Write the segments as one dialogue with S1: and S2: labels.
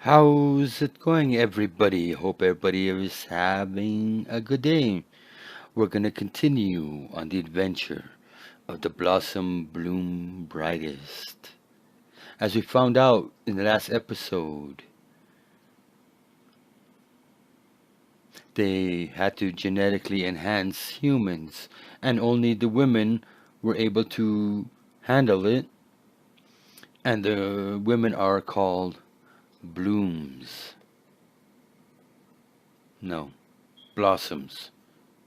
S1: How's it going, everybody? Hope everybody is having a good day. We're gonna continue on the adventure of the Blossom Bloom Brightest. As we found out in the last episode, they had to genetically enhance humans, and only the women were able to handle it, and the women are called blooms. No, blossoms.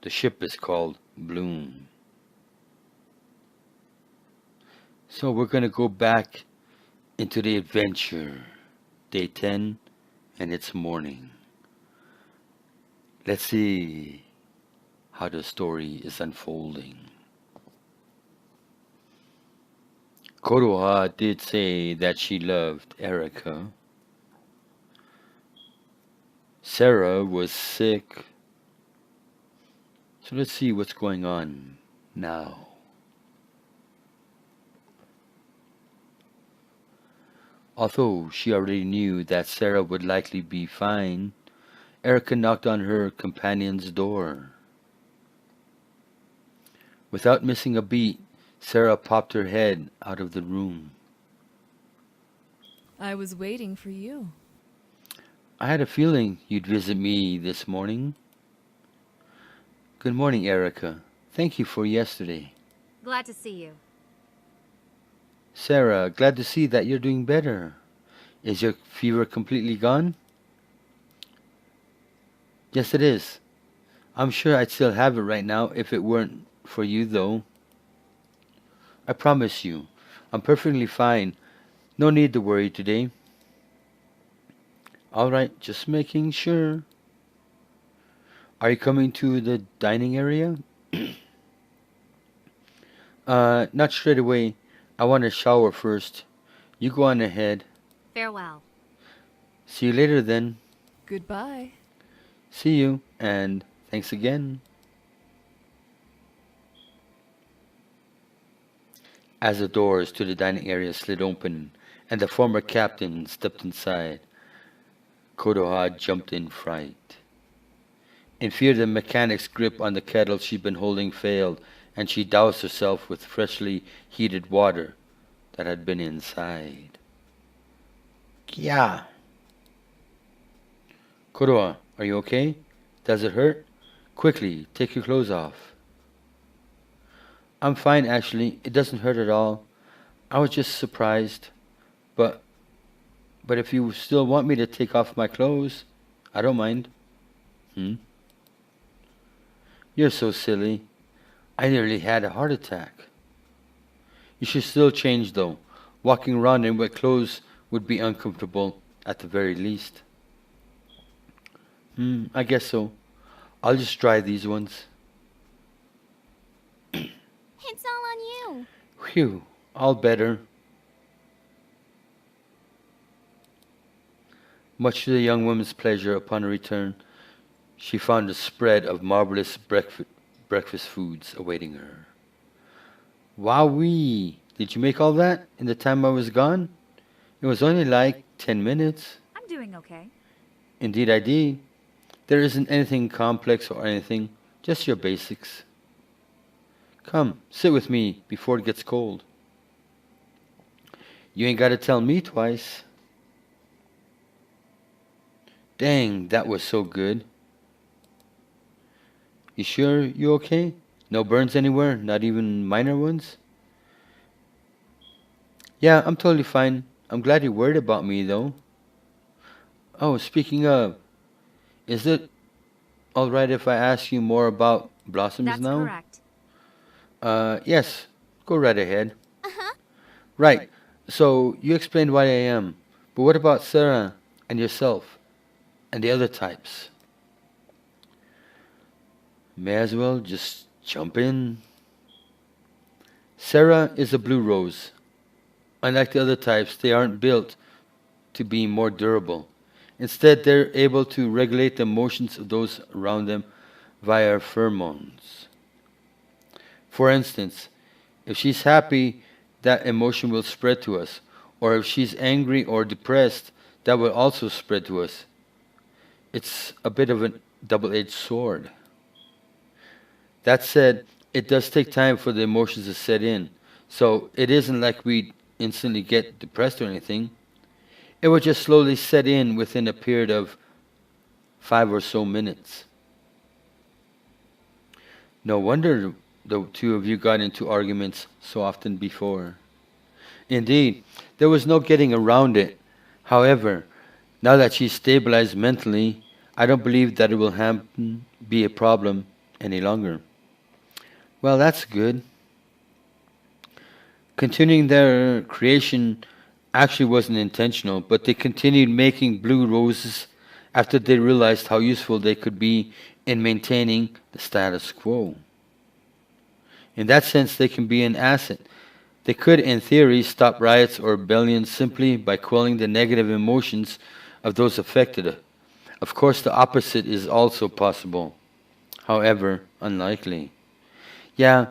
S1: The ship is called Bloom. So we're going to go back into the adventure. Day 10, and it's morning. Let's see how the story is unfolding. Kodoha did say that she loved Erica. Sarah was sick. So let's see what's going on now. Although she already knew that Sarah would likely be fine, Erica knocked on her companion's door. Without missing a beat, Sarah popped her head out of the room.
S2: I was waiting for you.
S1: I had a feeling you'd visit me this morning. Good morning, Erica. Thank you for yesterday.
S3: Glad to see you.
S1: Sarah, glad to see that you're doing better. Is your fever completely gone? Yes, it is. I'm sure I'd still have it right now if it weren't for you, though. I promise you, I'm perfectly fine. No need to worry today. All right, just making sure. Are you coming to the dining area? Not straight away. I want to shower first. You go on ahead.
S3: Farewell.
S1: See you later then.
S2: Goodbye.
S1: See you, and thanks again. As the doors to the dining area slid open and the former captain stepped inside, Kodoha jumped in fright. In fear, the mechanic's grip on the kettle she'd been holding failed, and she doused herself with freshly heated water that had been inside. Kya! Kodoha, are you okay? Does it hurt? Quickly, take your clothes off. I'm fine, actually. It doesn't hurt at all. I was just surprised. But but if you still want me to take off my clothes, I don't mind. Hmm? You're so silly. I nearly had a heart attack. You should still change though. Walking around in wet clothes would be uncomfortable at the very least. I guess so. I'll just try these ones.
S3: It's all on you.
S1: Phew, all better. Much to the young woman's pleasure upon her return, she found a spread of marvelous breakfast foods awaiting her. Wowee! Did you make all that in the time I was gone? It was only like 10 minutes.
S3: I'm doing okay.
S1: Indeed, I did. There isn't anything complex or anything, just your basics. Come, sit with me before it gets cold. You ain't got to tell me twice. Dang, that was so good. You sure you okay? No burns anywhere, not even minor ones? Yeah, I'm totally fine. I'm glad you're worried about me, though. Oh, speaking of, is it alright if I ask you more about blossoms
S3: That's
S1: now?
S3: correct.
S1: Yes, go right ahead.
S3: Uh-huh.
S1: Right, so you explained why I am, but what about Sarah and yourself and the other types? May as well just jump in. Sarah is a blue rose. Unlike the other types, they aren't built to be more durable. Instead, they're able to regulate the emotions of those around them via pheromones. For instance, if she's happy, that emotion will spread to us. Or if she's angry or depressed, that will also spread to us. It's a bit of a double-edged sword. That said, it does take time for the emotions to set in. So it isn't like we instantly get depressed or anything. It will just slowly set in within a period of 5 or so minutes. No wonder the two of you got into arguments so often before. Indeed, there was no getting around it. However, now that she's stabilized mentally, I don't believe that it will be a problem any longer. Well, that's good. Continuing their creation actually wasn't intentional, but they continued making blue roses after they realized how useful they could be in maintaining the status quo. In that sense, they can be an asset. They could, in theory, stop riots or rebellions simply by quelling the negative emotions of those affected. Of course, the opposite is also possible, however, unlikely. Yeah,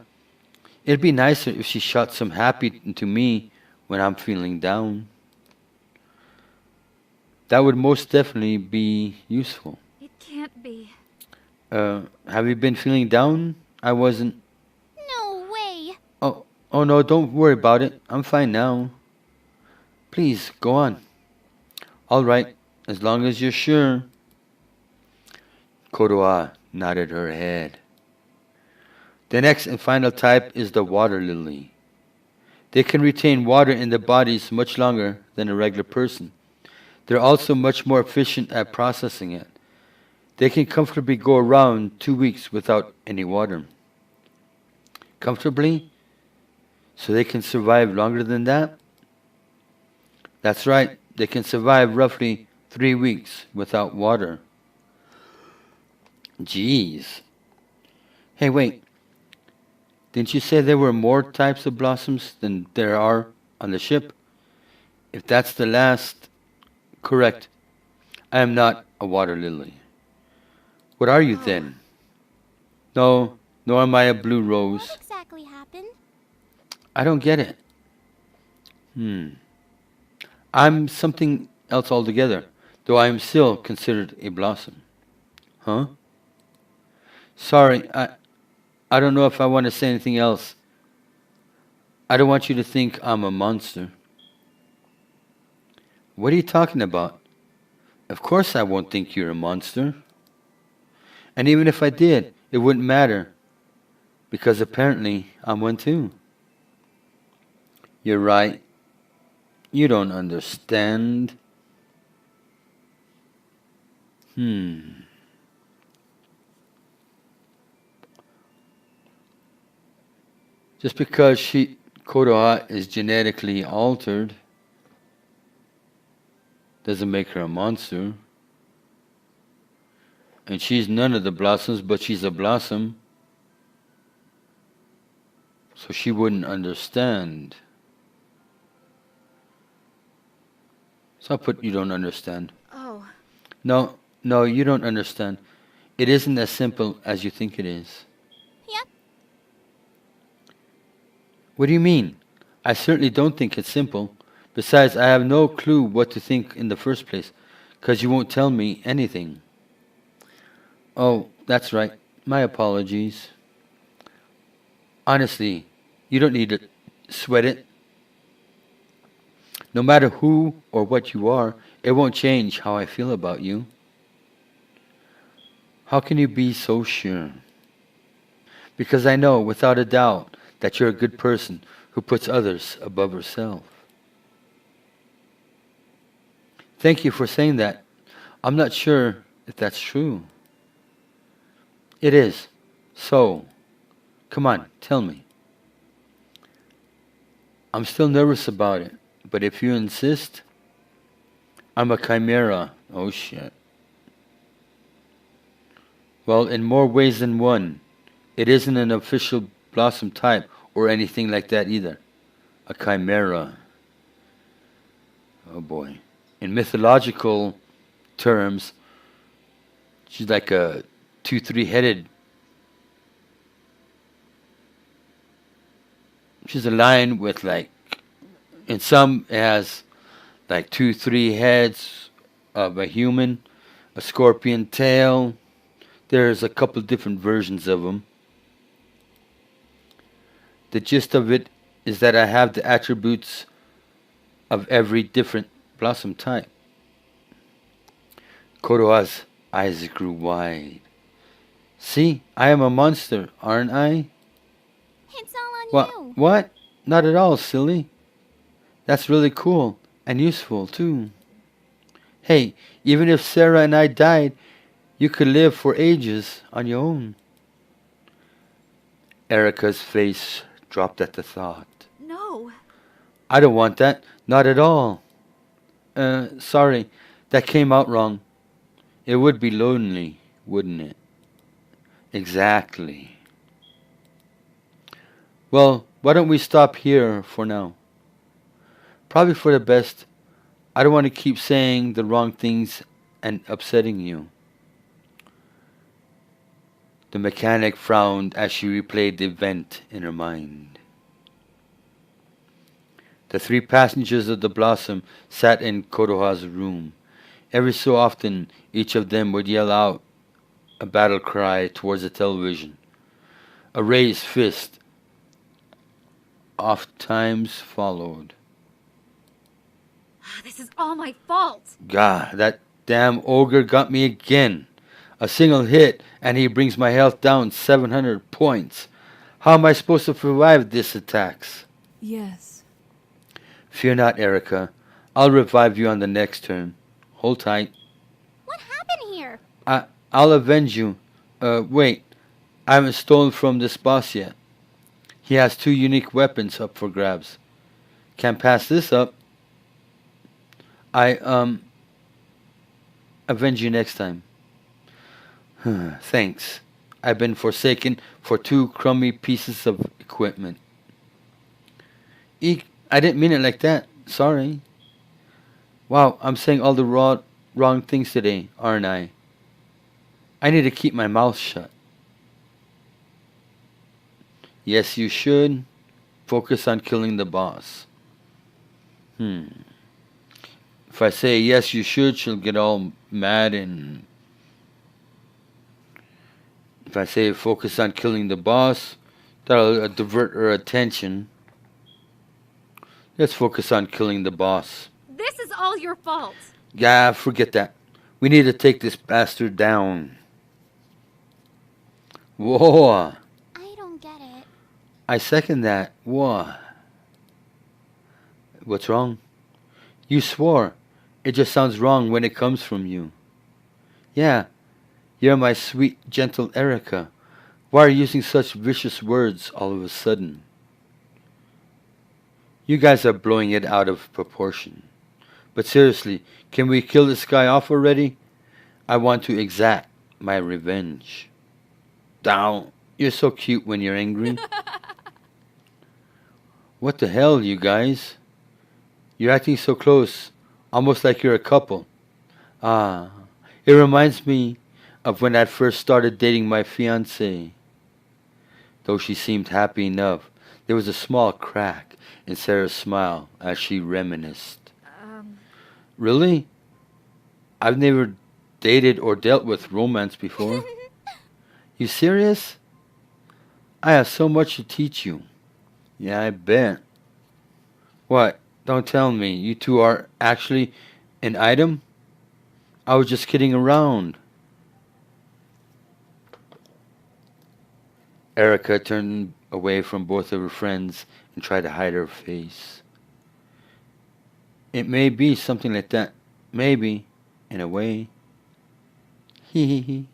S1: it'd be nicer if she shot some happy into me when I'm feeling down. That would most definitely be useful.
S3: It can't be.
S1: Have you been feeling down? I wasn't.
S3: No way.
S1: Oh no, don't worry about it. I'm fine now. Please, go on. All right, as long as you're sure. Kodoa nodded her head. The next and final type is the water lily. They can retain water in their bodies much longer than a regular person. They're also much more efficient at processing it. They can comfortably go around 2 weeks without any water. Comfortably? So they can survive longer than that? That's right, they can survive roughly 3 weeks without water. Jeez. Hey, wait. Didn't you say there were more types of blossoms than there are on the ship? If that's the last, correct. I am not a water lily. What are you then? No, nor am I a blue rose.
S3: What exactly happened?
S1: I don't get it. I'm something else altogether, though I am still considered a blossom. Huh? Sorry, I don't know if I want to say anything else. I don't want you to think I'm a monster. What are you talking about? Of course I won't think you're a monster. And even if I did, it wouldn't matter, because apparently I'm one too. You're right. You don't understand. Just because Kodoha is genetically altered doesn't make her a monster. And she's none of the blossoms, but she's a blossom. So she wouldn't understand. So I'll put you don't understand.
S3: Oh.
S1: No, you don't understand. It isn't as simple as you think it is.
S3: Yep.
S1: What do you mean? I certainly don't think it's simple. Besides, I have no clue what to think in the first place, because you won't tell me anything. Oh, that's right. My apologies. Honestly, you don't need to sweat it. No matter who or what you are, it won't change how I feel about you. How can you be so sure? Because I know, without a doubt, that you're a good person who puts others above herself. Thank you for saying that. I'm not sure if that's true. It is. So, come on, tell me. I'm still nervous about it, but if you insist, I'm a chimera. Oh shit. Well, in more ways than one. It isn't an official blossom type or anything like that either. A chimera. Oh boy. In mythological terms, she's like a 2-3-headed. She's a lion with, like, in some it has Like two, three heads of a human, a scorpion tail. There's a couple different versions of them. The gist of it is that I have the attributes of every different blossom type. Kotoa's eyes grew wide. See, I am a monster, aren't I?
S3: It's all on
S1: What?
S3: you.
S1: What? Not at all, silly. That's really cool and useful, too. Hey, even if Sarah and I died, you could live for ages on your own. Erica's face dropped at the thought.
S2: No.
S1: I don't want that. Not at all. Sorry. That came out wrong. It would be lonely, wouldn't it? Exactly. Well, why don't we stop here for now? Probably for the best. I don't want to keep saying the wrong things and upsetting you. The mechanic frowned as she replayed the event in her mind. The three passengers of the Blossom sat in Kotoha's room. Every so often, each of them would yell out a battle cry towards the television. A raised fist oft times followed.
S3: This is all my fault.
S1: God, that damn ogre got me again. A single hit, and he brings my health down 700 points. How am I supposed to survive these attacks?
S2: Yes.
S1: Fear not, Erica. I'll revive you on the next turn. Hold tight.
S3: What happened here?
S1: I'll avenge you. Wait. I haven't stolen from this boss yet. He has two unique weapons up for grabs. Can't pass this up. Avenge you next time. Thanks. I've been forsaken for two crummy pieces of equipment. Eek, I didn't mean it like that. Sorry. Wow, I'm saying all the wrong things today, aren't I? I need to keep my mouth shut. Yes, you should. Focus on killing the boss. If I say yes, you should, she'll get all mad and... If I say focus on killing the boss, that'll divert her attention. Let's focus on killing the boss.
S3: This is all your fault.
S1: Yeah, forget that. We need to take this bastard down. Whoa.
S3: I don't get it.
S1: I second that. Whoa. What's wrong? You swore. It just sounds wrong when it comes from you. Yeah. You're my sweet, gentle Erica. Why are you using such vicious words all of a sudden? You guys are blowing it out of proportion. But seriously, can we kill this guy off already? I want to exact my revenge. Down. You're so cute when you're angry. What the hell, you guys? You're acting so close, almost like you're a couple. It reminds me of when I first started dating my fiancée. Though she seemed happy enough, there was a small crack in Sarah's smile as she reminisced. Really? I've never dated or dealt with romance before. You serious? I have so much to teach you. Yeah, I bet. What? Don't tell me. You two are actually an item? I was just kidding around. Erica turned away from both of her friends and tried to hide her face. It may be something like that. Maybe, in a way. Hee hee hee.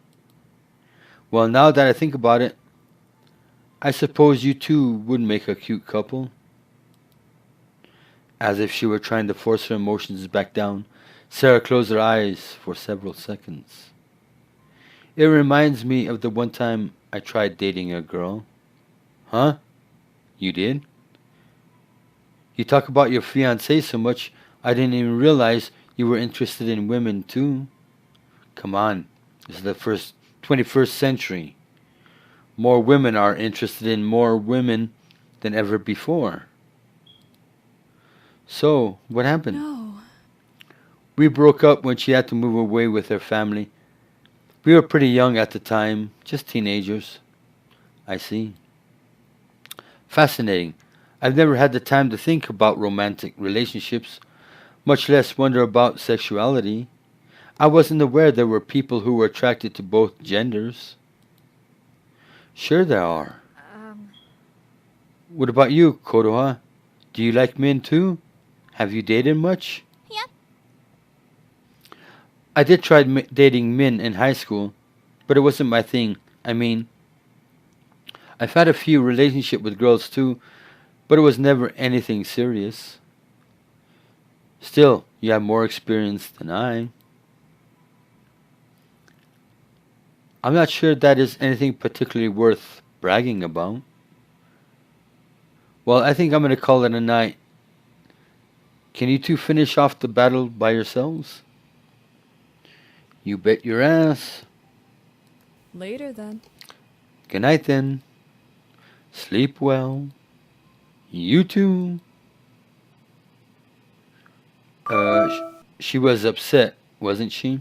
S1: Well, now that I think about it, I suppose you two would make a cute couple. As if she were trying to force her emotions back down, Sarah closed her eyes for several seconds. It reminds me of the one time I tried dating a girl. Huh? You did? You talk about your fiancé so much, I didn't even realize you were interested in women too. Come on, this is the 21st century. More women are interested in more women than ever before. So, what happened?
S2: No.
S1: We broke up when she had to move away with her family. We were pretty young at the time, just teenagers. I see. Fascinating. I've never had the time to think about romantic relationships, much less wonder about sexuality. I wasn't aware there were people who were attracted to both genders. Sure there are.
S3: Um,
S1: What about you, Kodoha? Do you like men too? Have you dated much?
S3: yep.
S1: I did try dating men in high school, but it wasn't my thing. I mean, I've had a few relationships with girls too, but it was never anything serious. Still, you have more experience than I. I'm not sure that is anything particularly worth bragging about. Well, I think I'm going to call it a night. Can you two finish off the battle by yourselves? You bet your ass.
S2: Later then.
S1: Good night then. Sleep well. You too. She was upset, wasn't she?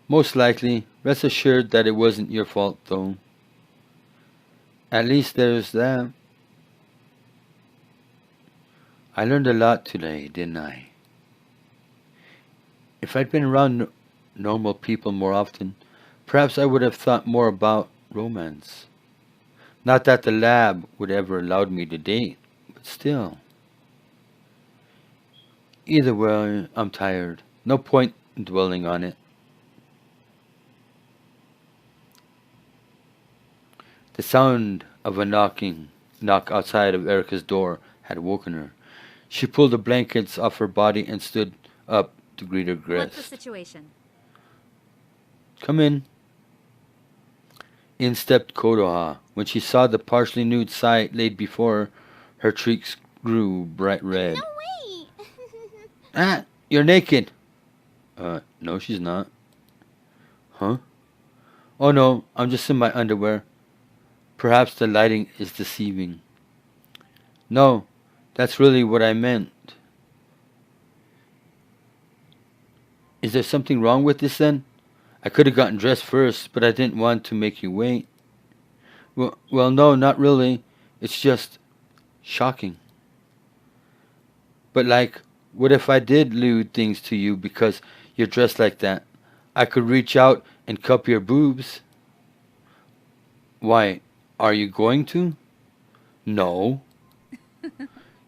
S1: Most likely. Rest assured that it wasn't your fault, though. At least there's that. I learned a lot today, didn't I? If I'd been around normal people more often, perhaps I would have thought more about romance. Not that the lab would ever allowed me to date, but still. Either way, I'm tired. No point in dwelling on it. The sound of a knock outside of Erica's door had woken her. She pulled the blankets off her body and stood up to greet her
S3: What's the
S1: guest.
S3: situation?
S1: Come in. In stepped Kodoha. When she saw the partially nude sight laid before her, her cheeks grew bright red.
S3: No way!
S1: Ah, you're naked. No, she's not. Huh? Oh no, I'm just in my underwear. Perhaps the lighting is deceiving. No, that's really what I meant. Is there something wrong with this then? I could have gotten dressed first, but I didn't want to make you wait. Well, no, not really. It's just shocking. But like, what if I did lewd things to you because you're dressed like that? I could reach out and cup your boobs. Why, are you going to? No.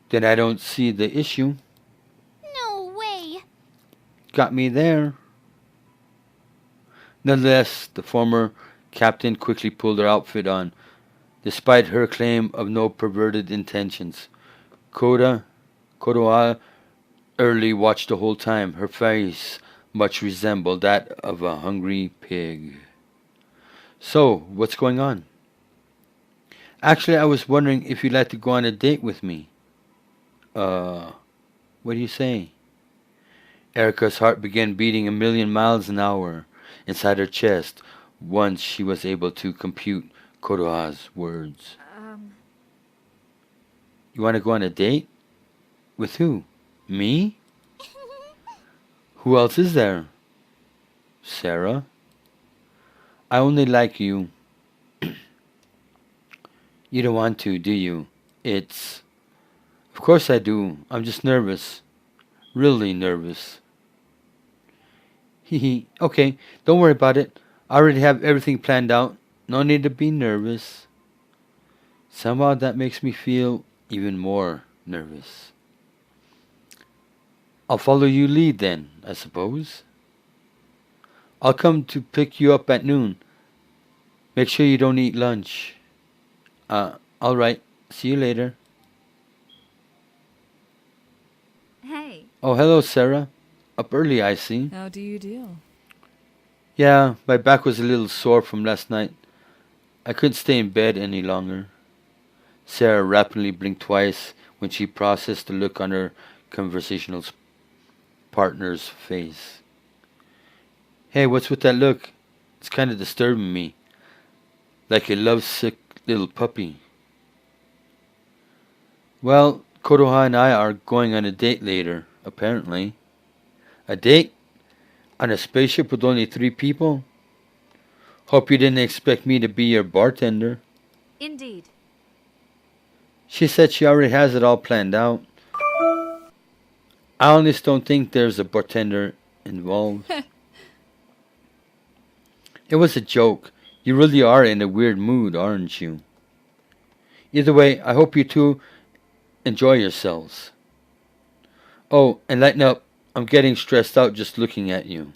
S1: Then I don't see the issue.
S3: No way!
S1: Got me there. Nonetheless, the former captain quickly pulled her outfit on, despite her claim of no perverted intentions. Kodoa early watched the whole time. Her face much resembled that of a hungry pig. So, what's going on? Actually, I was wondering if you'd like to go on a date with me. What do you say? Erica's heart began beating a million miles an hour inside her chest once she was able to compute Kodoha's words. You want to go on a date? With who? Me? Who else is there? Sarah? I only like you. You don't want to, do you? It's... Of course I do. I'm just nervous. Really nervous. Hee. Okay, don't worry about it. I already have everything planned out. No need to be nervous. Somehow that makes me feel even more nervous. I'll follow you lead then, I suppose. I'll come to pick you up at noon. Make sure you don't eat lunch. Alright. See you later.
S3: Hey.
S1: Oh, hello, Sarah. Up early, I see.
S2: How do you do?
S1: Yeah, my back was a little sore from last night. I couldn't stay in bed any longer. Sarah rapidly blinked twice when she processed the look on her conversational partner's face. Hey, what's with that look? It's kind of disturbing me. Like a lovesick little puppy. Well, Kodoha and I are going on a date later. apparently. A date? On a spaceship with only 3 people? Hope you didn't expect me to be your bartender.
S3: Indeed.
S1: She said she already has it all planned out. I honestly don't think there's a bartender involved. It was a joke. You really are in a weird mood, aren't you? Either way, I hope you two enjoy yourselves. Oh, and lighten up. I'm getting stressed out just looking at you.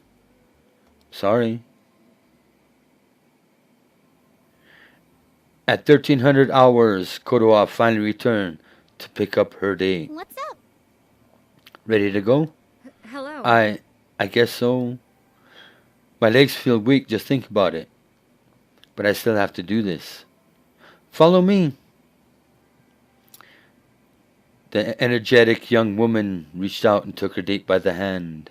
S1: Sorry. At 1300 hours, Kodoa finally returned to pick up her date.
S3: What's up?
S1: Ready to go?
S3: Hello.
S1: I guess so. My legs feel weak, just think about it. But I still have to do this. Follow me. The energetic young woman reached out and took her date by the hand.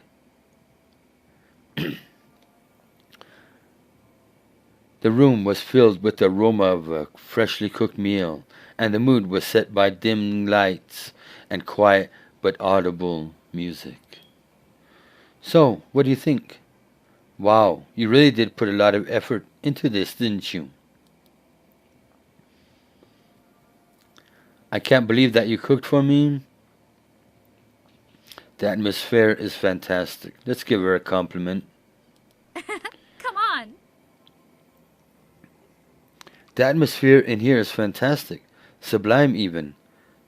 S1: The room was filled with the aroma of a freshly cooked meal, and the mood was set by dim lights and quiet but audible music. So, what do you think? Wow, you really did put a lot of effort into this, didn't you? I can't believe that you cooked for me. The atmosphere is fantastic. Let's give her a compliment.
S3: Come on.
S1: The atmosphere in here is fantastic. Sublime even.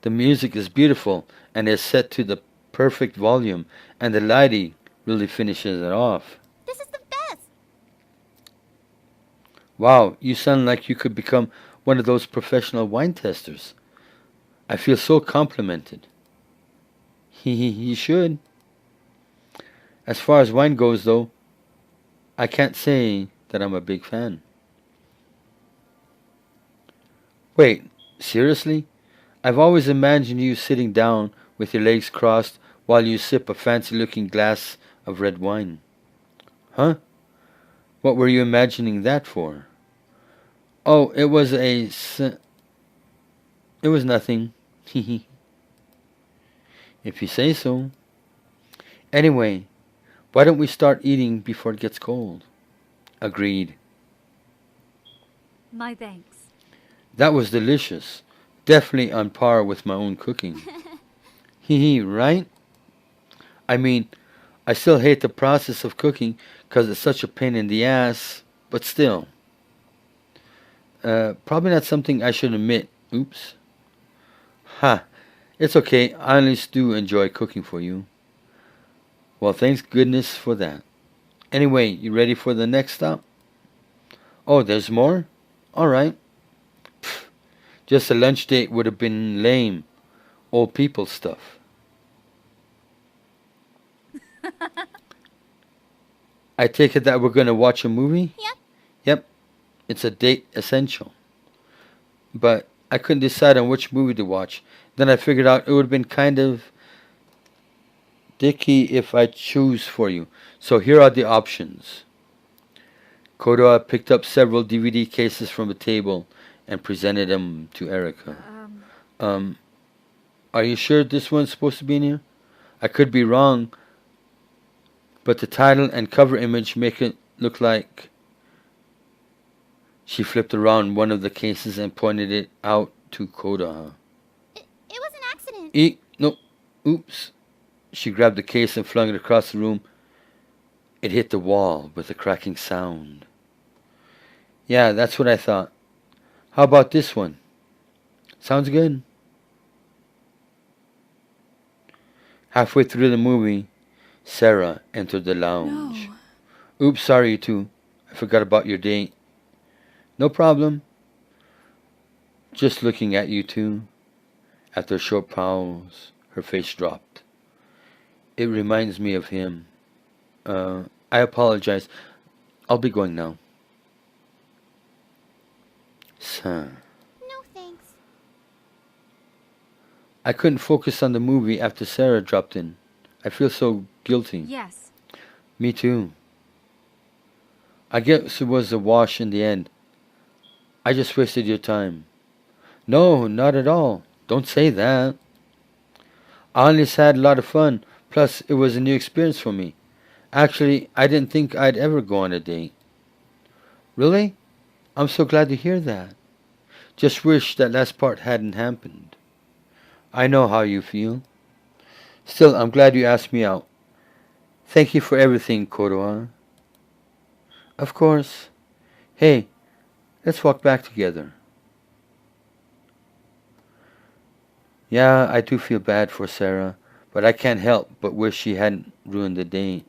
S1: The music is beautiful and is set to the perfect volume, and the lighting really finishes it off.
S3: This is the best.
S1: Wow, you sound like you could become one of those professional wine testers. I feel so complimented. You should. As far as wine goes, though, I can't say that I'm a big fan. Wait, seriously? I've always imagined you sitting down with your legs crossed while you sip a fancy-looking glass of red wine. Huh? What were you imagining that for? Oh, it was nothing. If you say so. Anyway, why don't we start eating before it gets cold? Agreed.
S3: My thanks.
S1: That was delicious. Definitely on par with my own cooking. Right? I mean, I still hate the process of cooking because it's such a pain in the ass, but still. Probably not something I should admit. Oops. Ha. It's okay. I at least do enjoy cooking for you. Well, thanks goodness for that. Anyway, you ready for the next stop? Oh, there's more? Alright. Just a lunch date would have been lame. Old people stuff. I take it that we're going to watch a movie?
S3: Yep.
S1: Yep. It's a date essential. But I couldn't decide on which movie to watch. Then I figured out it would have been kind of dicky if I choose for you. So here are the options. Kodoa picked up several DVD cases from a table and presented them to Erica. Are you sure this one's supposed to be in here? I could be wrong, but the title and cover image make it look like... She flipped around one of the cases and pointed it out to Kodoa.
S3: It was an accident.
S1: No, oops. She grabbed the case and flung it across the room. It hit the wall with a cracking sound. Yeah, that's what I thought. How about this one? Sounds good. Halfway through the movie, Sarah entered the lounge.
S2: No.
S1: Oops, sorry you two. I forgot about your date. No problem. Just looking at you two. After a short pause, her face dropped. It reminds me of him. I apologize. I'll be going now. Son.
S3: No thanks.
S1: I couldn't focus on the movie after Sarah dropped in. I feel so guilty.
S3: Yes.
S1: Me too. I guess it was a wash in the end. I just wasted your time. No, not at all. Don't say that. I honestly had a lot of fun. Plus, it was a new experience for me. Actually, I didn't think I'd ever go on a date. Really? I'm so glad to hear that. Just wish that last part hadn't happened. I know how you feel. Still, I'm glad you asked me out. Thank you for everything, Kodoha. Of course. Hey, let's walk back together. Yeah, I do feel bad for Sarah, but I can't help but wish she hadn't ruined the date.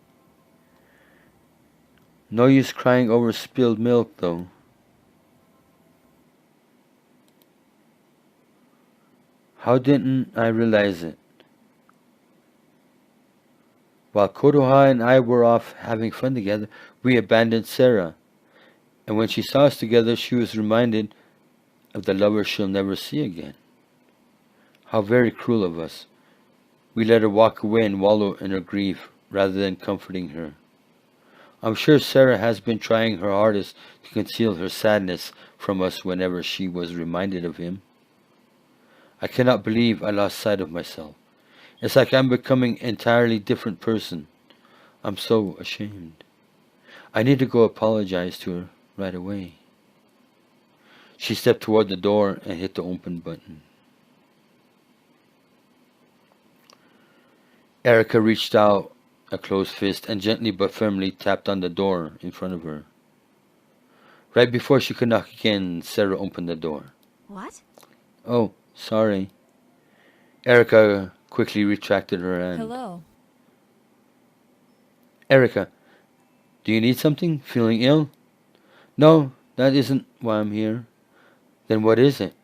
S1: No use crying over spilled milk, though. How didn't I realize it? While Kodoha and I were off having fun together, we abandoned Sarah, and when she saw us together, she was reminded of the lover she'll never see again. How very cruel of us. We let her walk away and wallow in her grief rather than comforting her. I'm sure Sarah has been trying her hardest to conceal her sadness from us whenever she was reminded of him. I cannot believe I lost sight of myself. It's like I'm becoming an entirely different person. I'm so ashamed. I need to go apologize to her right away. She stepped toward the door and hit the open button. Erica reached out a closed fist and gently but firmly tapped on the door in front of her. Right before she could knock again, Sarah opened the door.
S3: What?
S1: Oh, sorry. Erica quickly retracted her hand.
S2: Hello.
S1: Erica, do you need something? Feeling ill? No, that isn't why I'm here. Then what is it?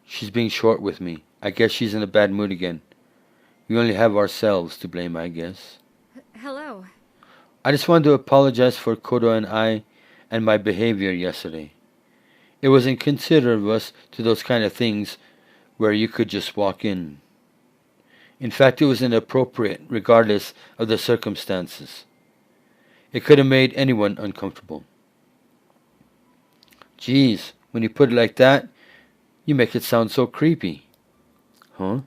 S1: She's being short with me. I guess she's in a bad mood again. We only have ourselves to blame, I guess.
S3: Hello.
S1: I just wanted to apologize for Kodo and I and my behavior yesterday. It was inconsiderate of us to those kind of things where you could just walk in. In fact, it was inappropriate regardless of the circumstances. It could have made anyone uncomfortable. Geez, when you put it like that, you make it sound so creepy. Huh?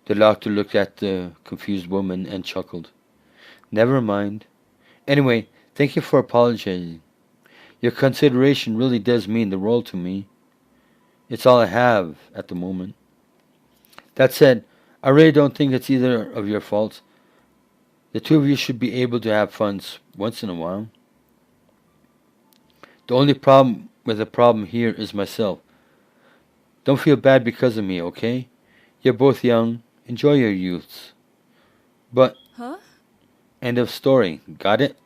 S1: The doctor looked at the confused woman and chuckled. Never mind. Anyway, thank you for apologizing. Your consideration really does mean the world to me. It's all I have at the moment. That said, I really don't think it's either of your faults. The two of you should be able to have fun once in a while. The only problem with the problem here is myself. Don't feel bad because of me, okay? You're both young. Enjoy your youths. But,
S2: Huh?
S1: end of story. Got it?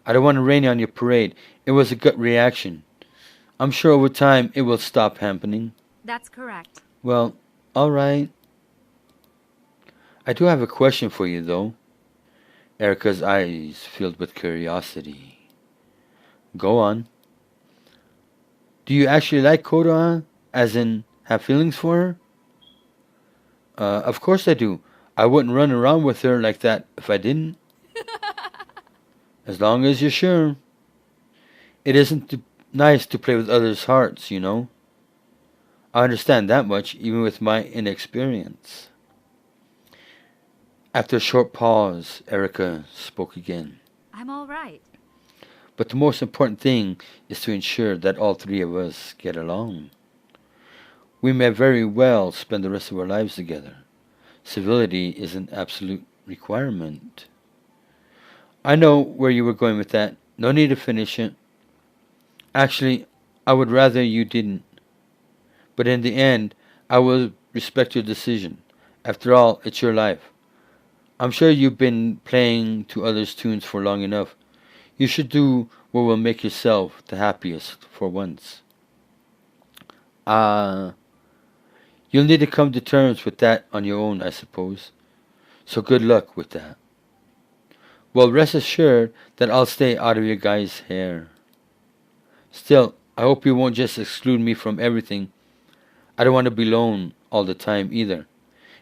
S1: I don't want to rain on your parade. It was a gut reaction. I'm sure over time it will stop happening.
S3: That's correct.
S1: Well, alright. I do have a question for you, though. Erica's eyes filled with curiosity. Go on. Do you actually like Koda? As in, have feelings for her? Of course I do. I wouldn't run around with her like that if I didn't. As long as you're sure. It isn't nice to play with others' hearts, you know. I understand that much, even with my inexperience. After a short pause, Erica spoke again.
S3: I'm all right.
S1: But the most important thing is to ensure that all three of us get along. We may very well spend the rest of our lives together. Civility is an absolute requirement. I know where you were going with that. No need to finish it. Actually, I would rather you didn't. But in the end, I will respect your decision. After all, it's your life. I'm sure you've been playing to others' tunes for long enough. You should do what will make yourself the happiest for once. You'll need to come to terms with that on your own, I suppose. So good luck with that. Well, rest assured that I'll stay out of your guys' hair. Still, I hope you won't just exclude me from everything. I don't want to be alone all the time either.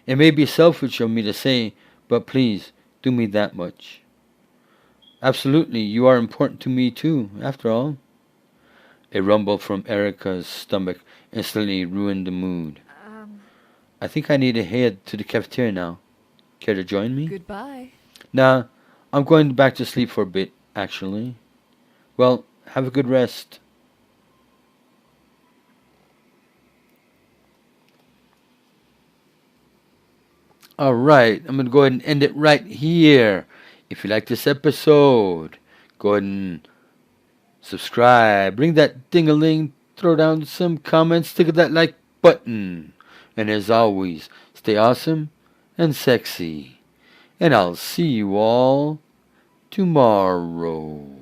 S1: It may be selfish of me to say, but please, do me that much. Absolutely, you are important to me too, after all. A rumble from Erica's stomach instantly ruined the mood. I think I need to head to the cafeteria now. Care to join me?
S2: Goodbye.
S1: Nah, I'm going back to sleep for a bit, actually. Well, have a good rest. Alright, I'm gonna go ahead and end it right here. If you like this episode, go ahead and subscribe, ring that ding-a-ling, throw down some comments, stick at that like button. And as always, stay awesome and sexy. And I'll see you all tomorrow.